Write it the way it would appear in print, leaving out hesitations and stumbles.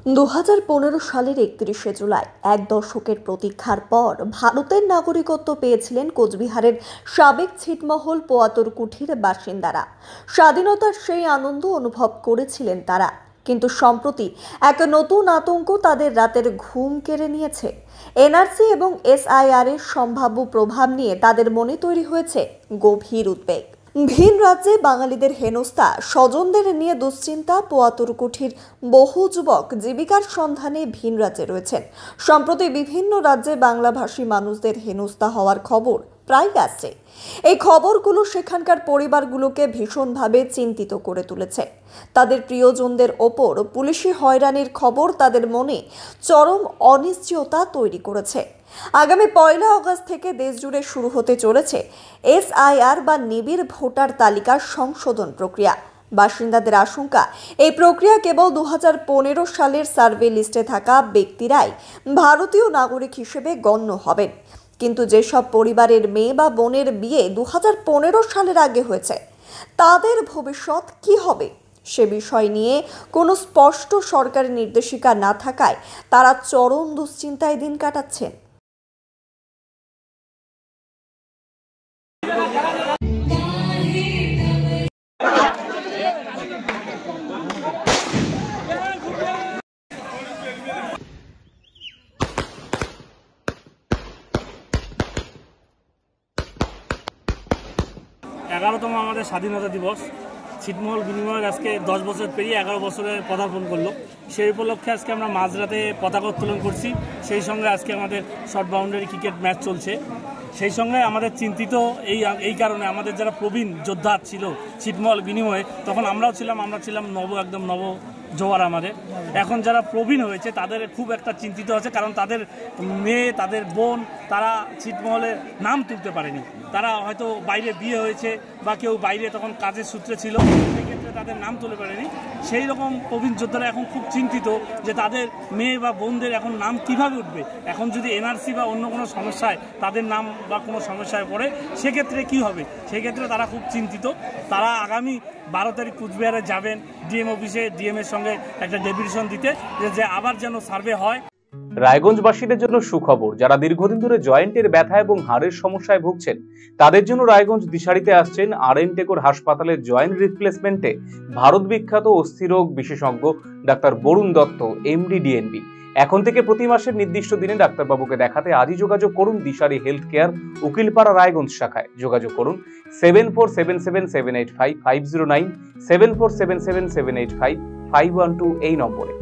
2015 সালের 31শে জুলাই এক দশকের প্রতীক্ষার পর ভারতের নাগরিকত্ব পেয়েছিলেন কোচবিহারের সাবেক ছিটমহল পোয়াতরকুঠির বাসিন্দারা। স্বাধীনতার সেই আনন্দ অনুভব করেছিলেন তারা, কিন্তু সম্প্রতি এক নতুন আতঙ্ক তাদের রাতের ঘুম কেড়ে নিয়েছে। এনআরসি এবং এসআইআর এর সম্ভাব্য প্রভাব নিয়ে তাদের মনে তৈরি হয়েছে গভীর উদ্বেগ। ভিন রাজ্যে বাঙালিদের হেনস্থা, স্বজনদের নিয়ে দুশ্চিন্তা। পোয়াতরকুঠির বহু যুবক জীবিকার সন্ধানে ভিন রাজ্যে রয়েছেন। সম্প্রতি বিভিন্ন রাজ্যে বাংলাভাষী মানুষদের হেনস্থা হওয়ার খবর প্রায় আসছে। এই খবরগুলো সেখানকার পরিবারগুলোকে ভীষণভাবে চিন্তিত করে তুলেছে। তাদের প্রিয়জনদের ওপর পুলিশি হয়রানির খবর তাদের মনে চরম অনিশ্চয়তা তৈরি করেছে। আগামী 1 আগস্ট থেকে দেশজুড়ে শুরু হতে চলেছে এসআইআর বা নিবিড় ভোটার তালিকার সংশোধন প্রক্রিয়া। বাসিন্দাদের আশঙ্কা, এই প্রক্রিয়া কেবল 2015 সালের সার্ভে লিস্টে থাকা ব্যক্তিরাই ভারতীয় নাগরিক হিসেবে গণ্য হবেন। কিন্তু যেসব পরিবারের মেয়ে বা বোনের বিয়ে 2015 সালের আগে হয়েছে, তাদের ভবিষ্যৎ কি হবে সে বিষয় নিয়ে কোনো স্পষ্ট সরকারি নির্দেশিকা না থাকায় তারা চরম দুশ্চিন্তায় দিন কাটাচ্ছেন। এগারোতম আমাদের স্বাধীনতা দিবস, ছিটমহল বিনিময়ের আজকে 10 বছর পেরিয়ে 11 বছরে পদার্পণ করলো। সেই উপলক্ষে আজকে আমরা মাঝরাতে পতাকা উত্তোলন করছি। সেই সঙ্গে আজকে আমাদের শর্ট বাউন্ডারি ক্রিকেট ম্যাচ চলছে। সেই সঙ্গে আমাদের চিন্তিত এই কারণে আমাদের যারা প্রবীণ যোদ্ধা ছিল ছিটমহল বিনিময়ে, তখন আমরাও ছিলাম, একদম নব জোয়ার আমাদের। এখন যারা প্রবীণ হয়েছে তাদের খুব একটা চিন্তিত আছে, কারণ তাদের মেয়ে, তাদের বোন, তারা ছিটমহলের নাম তুলতে পারেনি। তারা হয়তো বাইরে বিয়ে হয়েছে বা কেউ বাইরে তখন কাজের সূত্রে ছিল, সেক্ষেত্রে তাদের নাম তুলে পারেনি। সেই রকম প্রবীণ যোদ্ধারা এখন খুব চিন্তিত যে তাদের মেয়ে বা বোনদের এখন নাম কিভাবে উঠবে। এখন যদি এনআরসি বা অন্য কোনো সমস্যায় তাদের নাম বা কোনো সমস্যায় পড়ে, সেক্ষেত্রে কি হবে, সেক্ষেত্রে তারা খুব চিন্তিত। তারা আগামী 12 তারিখ কুচবিহারে যাবেন ডিএম অফিসে, ডিএম এর সঙ্গে একটা ডেপুটেশন দিতে, যে আবার যেন সার্ভে হয়। রায়গঞ্জবাসীদের জন্য সুখবর, যারা দীর্ঘদিন ধরে জয়েন্টের ব্যথা এবং হাড়ের সমস্যায় ভুগছেন, তাদের জন্য রায়গঞ্জ দিশারিতে আসছেন আর.এন. টেকর হাসপাতালের জয়েন্ট রিপ্লেসমেন্টে ভারত বিখ্যাত অস্থিরোগ বিশেষজ্ঞ doctor Barun Dutta, MD, DNB. এখন থেকে প্রতি মাসের নির্দিষ্ট দিনে ডাক্তারবাবুকে দেখাতে আজই যোগাযোগ করুন দিশারি হেলথ কেয়ার, উকিলপাড়া, রায়গঞ্জ শাখায়। যোগাযোগ করুন 7477785509, 7477785512 এই নম্বরে।